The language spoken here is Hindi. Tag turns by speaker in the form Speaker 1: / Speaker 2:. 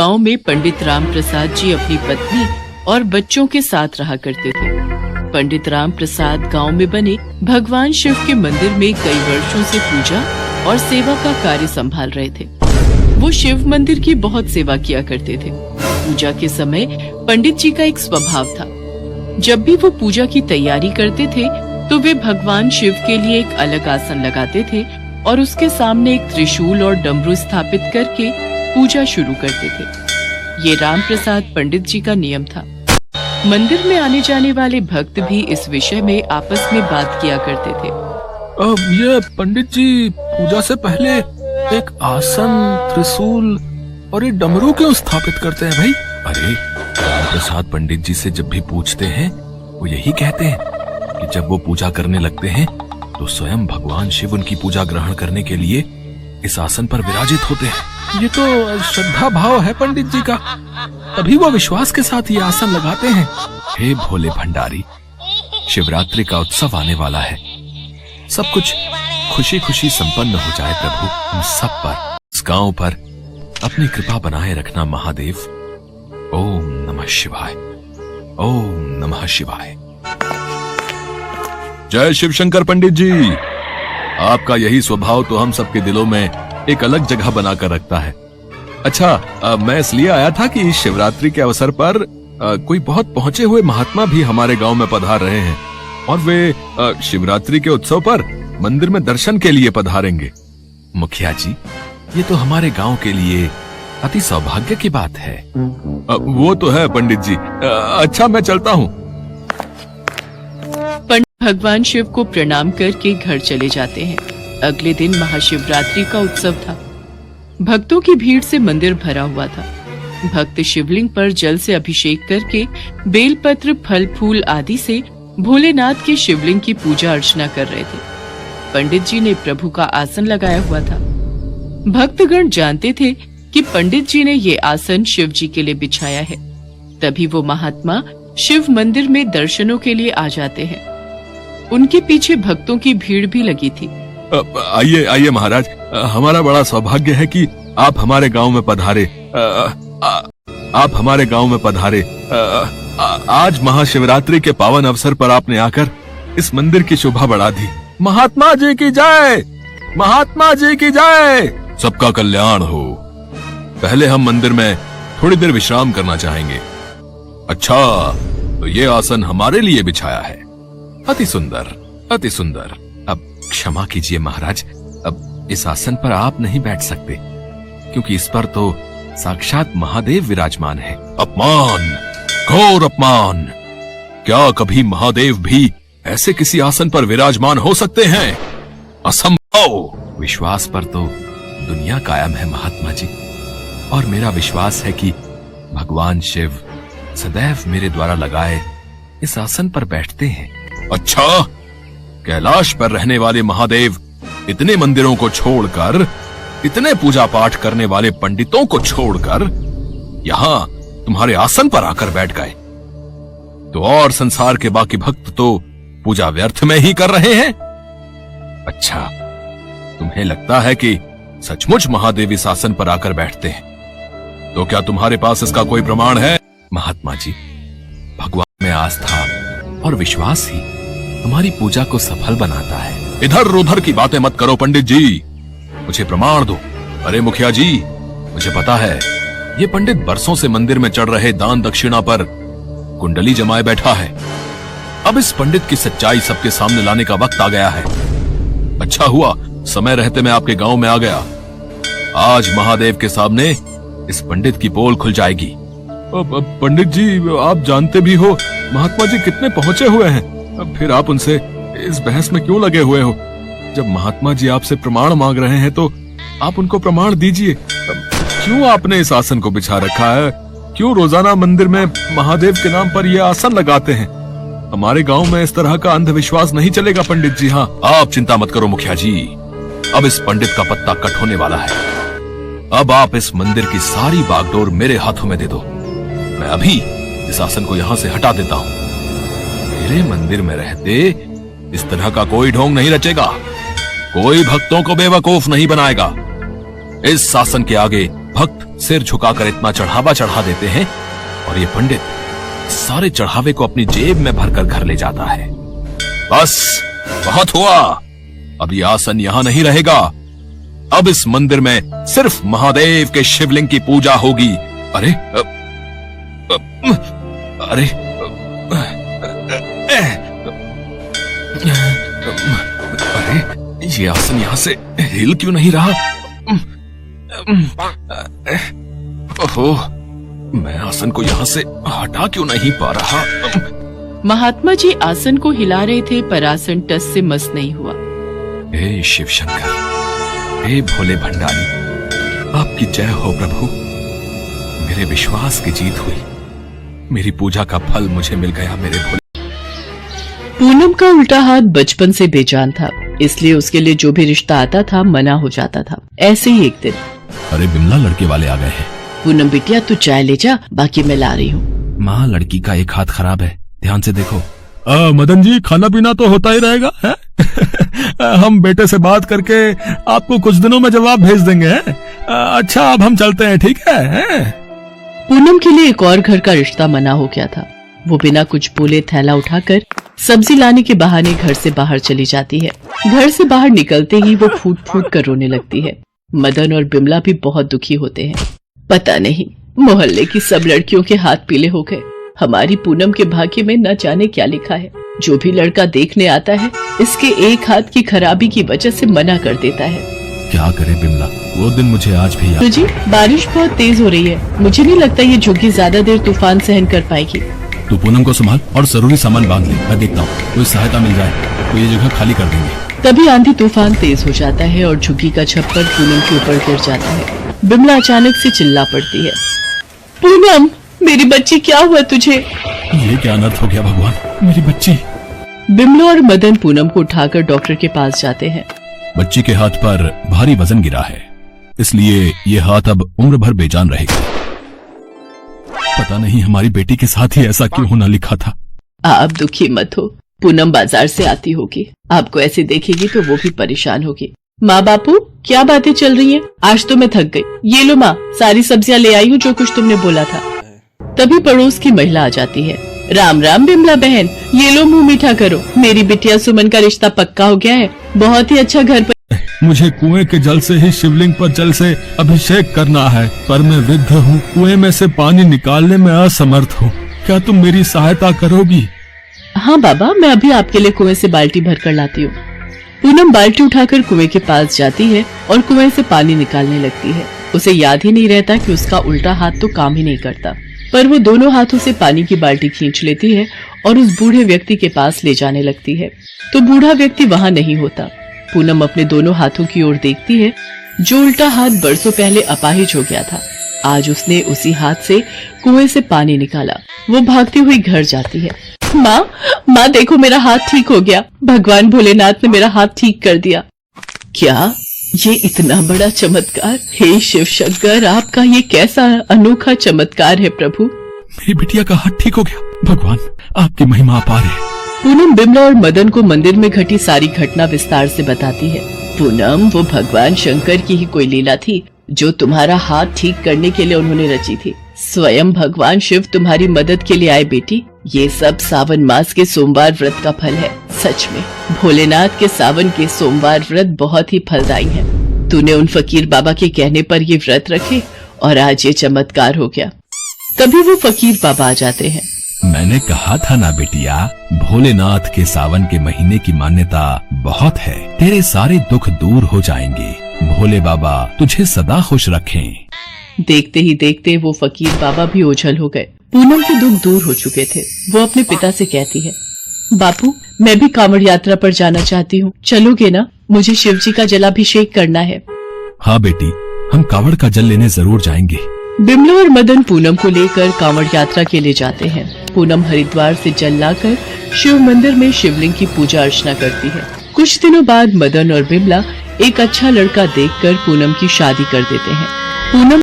Speaker 1: गांव में पंडित राम प्रसाद जी अपनी पत्नी और बच्चों के साथ रहा करते थे। पंडित राम प्रसाद गांव में बने भगवान शिव के मंदिर में कई वर्षों से पूजा और सेवा का कार्य संभाल रहे थे। वो शिव मंदिर की बहुत सेवा किया करते थे। पूजा के समय पंडित जी का एक स्वभाव था, जब भी वो पूजा की तैयारी करते थे तो वे भगवान शिव के लिए एक अलग आसन लगाते थे और उसके सामने एक त्रिशूल और डमरू स्थापित करके पूजा शुरू करते थे। ये राम प्रसाद पंडित जी का नियम था। मंदिर में आने जाने वाले भक्त भी इस विषय में आपस में बात किया करते थे।
Speaker 2: अब ये पंडित जी पूजा से पहले एक आसन, त्रिशूल और एक डमरू क्यों स्थापित करते हैं भाई?
Speaker 3: अरे राम प्रसाद पंडित जी से जब भी पूछते हैं वो यही कहते हैं कि जब वो पूजा करने लगते हैं तो स्वयं भगवान शिव उनकी पूजा ग्रहण करने के लिए इस आसन पर विराजित होते हैं।
Speaker 2: ये तो श्रद्धा भाव है पंडित जी का, तभी वो विश्वास के साथ ये आसन लगाते हैं।
Speaker 3: हे भोले भंडारी, शिवरात्रि का उत्सव आने वाला है। सब कुछ खुशी खुशी संपन्न हो जाए प्रभु। हम सब पर, इस गांव पर अपनी कृपा बनाए रखना महादेव। ओम नमः शिवाय, ओम नमः शिवाय। जय शिव शंकर पंडित जी। आपका यही स्वभाव तो हम सबके दिलों में एक अलग जगह बनाकर रखता है। अच्छा, मैं इसलिए आया था कि शिवरात्रि के अवसर पर कोई बहुत पहुंचे हुए महात्मा भी हमारे गांव में पधार रहे हैं और वे शिवरात्रि के उत्सव पर मंदिर में दर्शन के लिए पधारेंगे। मुखिया जी, ये तो हमारे गांव के लिए अति सौभाग्य की बात है।
Speaker 2: वो तो है पंडित जी। अच्छा, मैं चलता हूँ।
Speaker 1: पंडित भगवान शिव को प्रणाम करके घर चले जाते हैं। अगले दिन महाशिवरात्रि का उत्सव था। भक्तों की भीड़ से मंदिर भरा हुआ था। भक्त शिवलिंग पर जल से अभिषेक करके बेलपत्र, फल फूल आदि से भोलेनाथ के शिवलिंग की पूजा अर्चना कर रहे थे। पंडित जी ने प्रभु का आसन लगाया हुआ था। भक्तगण जानते थे कि पंडित जी ने ये आसन शिव जी के लिए बिछाया है। तभी वो महात्मा शिव मंदिर में दर्शनों के लिए आ जाते हैं। उनके पीछे भक्तों की भीड़ भी लगी थी।
Speaker 2: आइए आइए महाराज, हमारा बड़ा सौभाग्य है कि आप हमारे गांव में पधारे। आप हमारे गांव में पधारे। आज महाशिवरात्रि के पावन अवसर पर आपने आकर इस मंदिर की शोभा बढ़ा दी। महात्मा जी की जय, महात्मा जी की जय।
Speaker 3: सबका कल्याण हो। पहले हम मंदिर में थोड़ी देर विश्राम करना चाहेंगे।
Speaker 2: अच्छा, तो ये आसन हमारे लिए बिछाया है।
Speaker 3: अति सुंदर, अति सुंदर। अब क्षमा कीजिए महाराज, अब इस आसन पर आप नहीं बैठ सकते क्योंकि इस पर तो साक्षात महादेव विराजमान है।
Speaker 2: अपमान, घोर अपमान। क्या कभी महादेव भी ऐसे किसी आसन पर विराजमान हो सकते हैं? असंभव।
Speaker 3: विश्वास पर तो दुनिया कायम है महात्मा जी, और मेरा विश्वास है कि भगवान शिव सदैव मेरे द्वारा लगाए इस आसन पर बैठते हैं।
Speaker 2: अच्छा, कैलाश पर रहने वाले महादेव इतने मंदिरों को छोड़कर, इतने पूजा पाठ करने वाले पंडितों को छोड़कर यहाँ तुम्हारे आसन पर आकर बैठ गए, तो और संसार के बाकी भक्त तो पूजा व्यर्थ में ही कर रहे हैं। अच्छा, तुम्हें लगता है कि सचमुच महादेव इस आसन पर आकर बैठते हैं, तो क्या तुम्हारे पास इसका कोई प्रमाण है?
Speaker 3: महात्मा जी, भगवान में आस्था और विश्वास ही हमारी पूजा को सफल बनाता है।
Speaker 2: इधर उधर की बातें मत करो पंडित जी, मुझे प्रमाण दो। अरे मुखिया जी, मुझे पता है ये पंडित बरसों से मंदिर में चढ़ रहे दान दक्षिणा पर कुंडली जमाए बैठा है। अब इस पंडित की सच्चाई सबके सामने लाने का वक्त आ गया है। अच्छा हुआ समय रहते मैं आपके गांव में आ गया। आज महादेव के सामने इस पंडित की पोल खुल जाएगी। पंडित जी, आप जानते भी हो महात्मा जी कितने पहुंचे हुए हैं, फिर आप उनसे इस बहस में क्यों लगे हुए हो? जब महात्मा जी आपसे प्रमाण मांग रहे हैं तो आप उनको प्रमाण दीजिए। क्यों आपने इस आसन को बिछा रखा है? क्यों रोजाना मंदिर में महादेव के नाम पर यह आसन लगाते हैं? हमारे गांव में इस तरह का अंधविश्वास नहीं चलेगा पंडित जी। हाँ,
Speaker 3: आप चिंता मत करो मुखिया जी, अब इस पंडित का पत्ता कट होने वाला है। अब आप इस मंदिर की सारी बागडोर मेरे हाथों में दे दो। मैं अभी इस आसन को यहाँ से हटा देता हूँ। मेरे मंदिर में रहते इस तरह का कोई ढोंग नहीं रचेगा, कोई भक्तों को बेवकूफ नहीं बनाएगा। इस शासन के आगे भक्त
Speaker 2: सिर झुकाकर इतना चढ़ावा चढ़ा देते हैं और ये पंडित सारे चढ़ावे को अपनी जेब में भरकर घर ले जाता है। बस बहुत हुआ, अब ये आसन यहां नहीं रहेगा। अब इस मंदिर में सिर्फ महादेव के शिवलिंग की पूजा होगी। अरे अरे अरे ये आसन यहां से हिल क्यों नहीं रहा? ओहो, मैं आसन को यहां से हटा क्यों नहीं पा रहा?
Speaker 1: महात्मा जी आसन को हिला रहे थे पर आसन टस से मस नहीं हुआ।
Speaker 2: हे शिव शंकर, हे भोले भंडारी, आपकी जय हो प्रभु। मेरे विश्वास की जीत हुई, मेरी पूजा का फल मुझे मिल गया मेरे भोले।
Speaker 1: पूनम का उल्टा हाथ बचपन से बेजान था, इसलिए उसके लिए जो भी रिश्ता आता था मना हो जाता था। ऐसे ही एक दिन,
Speaker 3: अरे बिमला, लड़के वाले आ गए हैं।
Speaker 1: पूनम बिटिया तू चाय ले जा, बाकी मैं ला रही हूँ।
Speaker 3: माँ, लड़की का एक हाथ खराब है, ध्यान से देखो। मदन जी, खाना पीना तो होता ही रहेगा है? हम बेटे से बात करके आपको कुछ दिनों में जवाब भेज देंगे। अच्छा, अब हम चलते हैं, ठीक है?
Speaker 1: पूनम के लिए एक और घर का रिश्ता मना हो गया था। वो बिना कुछ बोले थैला उठाकर सब्जी लाने के बहाने घर से बाहर चली जाती है। घर से बाहर निकलते ही वो फूट फूट कर रोने लगती है। मदन और बिमला भी बहुत दुखी होते हैं। पता नहीं मोहल्ले की सब लड़कियों के हाथ पीले हो गए, हमारी पूनम के भाग्य में न जाने क्या लिखा है। जो भी लड़का देखने आता है इसके एक हाथ की खराबी की वजह से मना कर देता है।
Speaker 3: क्या करे बिमला, वो दिन मुझे आज भी याद।
Speaker 1: तो जी, बारिश बहुत तेज हो रही है, मुझे नहीं लगता ये झुग्गी ज्यादा देर तूफान सहन कर पाएगी।
Speaker 3: तू पूनम को संभाल और जरूरी सामान बांध ले। मैं देखता हूँ, कोई सहायता मिल जाए तो ये जगह खाली कर देंगे।
Speaker 1: तभी आंधी तूफान तेज हो जाता है और झुग्गी का छप्पर पूनम के ऊपर गिर जाता है। बिमला अचानक से चिल्ला पड़ती है, पूनम मेरी बच्ची, क्या हुआ तुझे?
Speaker 3: ये क्या अनर्थ हो गया भगवान, मेरी बच्ची।
Speaker 1: बिमला और मदन पूनम को उठाकर डॉक्टर के पास जाते हैं।
Speaker 3: बच्ची के हाथ पर भारी वजन गिरा है, इसलिए ये हाथ अब उम्र भर बेजान रहेगा। पता नहीं हमारी बेटी के साथ ही ऐसा क्यों होना लिखा था।
Speaker 1: आप दुखी मत हो, पूनम बाजार से आती होगी, आपको ऐसे देखेगी तो वो भी परेशान होगी। माँ बापू, क्या बातें चल रही हैं? आज तो मैं थक गई। ये लो माँ, सारी सब्जियां ले आई हूँ जो कुछ तुमने बोला था। तभी पड़ोस की महिला आ जाती है। राम राम बिमला बहन, ये लो मुंह मीठा करो, मेरी बिटिया सुमन का रिश्ता पक्का हो गया है। बहुत ही अच्छा घर पर।
Speaker 3: मुझे कुएं के जल से ही शिवलिंग पर जल से अभिषेक करना है, पर मैं वृद्ध हूँ, कुएं में से पानी निकालने में असमर्थ हूँ। क्या तुम मेरी सहायता करोगी?
Speaker 1: हाँ बाबा, मैं अभी आपके लिए कुएं से बाल्टी भर कर लाती हूँ। पूनम बाल्टी उठाकर कुएं के पास जाती है और कुएं से पानी निकालने लगती है। उसे याद ही नहीं रहता कि उसका उल्टा हाथ तो काम ही नहीं करता, पर वो दोनों हाथों से पानी की बाल्टी खींच लेती है और उस बूढ़े व्यक्ति के पास ले जाने लगती है। तो बूढ़ा व्यक्ति वहाँ नहीं होता। पूनम अपने दोनों हाथों की ओर देखती है। जो उल्टा हाथ बरसों पहले अपाहिज हो गया था, आज उसने उसी हाथ से कुएं से पानी निकाला। वो भागती हुई घर जाती है। माँ देखो, मेरा हाथ ठीक हो गया, भगवान भोलेनाथ ने मेरा हाथ ठीक कर दिया। क्या ये इतना बड़ा चमत्कार? हे शिव शंकर, आपका ये कैसा अनोखा चमत्कार है प्रभु।
Speaker 3: मेरी बिटिया का हाथ ठीक हो गया, भगवान आपकी महिमा अपार है।
Speaker 1: पूनम बिमला और मदन को मंदिर में घटी सारी घटना विस्तार से बताती है। पूनम, वो भगवान शंकर की ही कोई लीला थी जो तुम्हारा हाथ ठीक करने के लिए उन्होंने रची थी। स्वयं भगवान शिव तुम्हारी मदद के लिए आए बेटी। ये सब सावन मास के सोमवार व्रत का फल है। सच में भोलेनाथ के सावन के सोमवार व्रत बहुत ही फलदायी है। तूने उन फकीर बाबा के कहने पर ये व्रत रखे और आज ये चमत्कार हो गया। तभी वो फकीर बाबा आ जाते हैं।
Speaker 3: मैंने कहा था ना बेटिया, भोलेनाथ के सावन के महीने की मान्यता बहुत है। तेरे सारे दुख दूर हो जाएंगे। भोले बाबा तुझे सदा खुश रखें।
Speaker 1: देखते ही देखते वो फकीर बाबा भी ओझल हो गए। पूनम के दुख दूर हो चुके थे। वो अपने पिता से कहती है, बापू मैं भी कांवड़ यात्रा पर जाना चाहती हूँ, चलोगे ना? मुझे शिव जी का जलाभिषेक करना है।
Speaker 3: हाँ बेटी, हम कांवड़ का जल लेने जरूर जाएंगे।
Speaker 1: बिमला और मदन पूनम को लेकर कांवड़ यात्रा के लिए जाते हैं। पूनम हरिद्वार से जल लाकर शिव मंदिर में शिवलिंग की पूजा अर्चना करती है। कुछ दिनों बाद मदन और बिमला एक अच्छा लड़का देखकर पूनम की शादी कर देते हैं। पूनम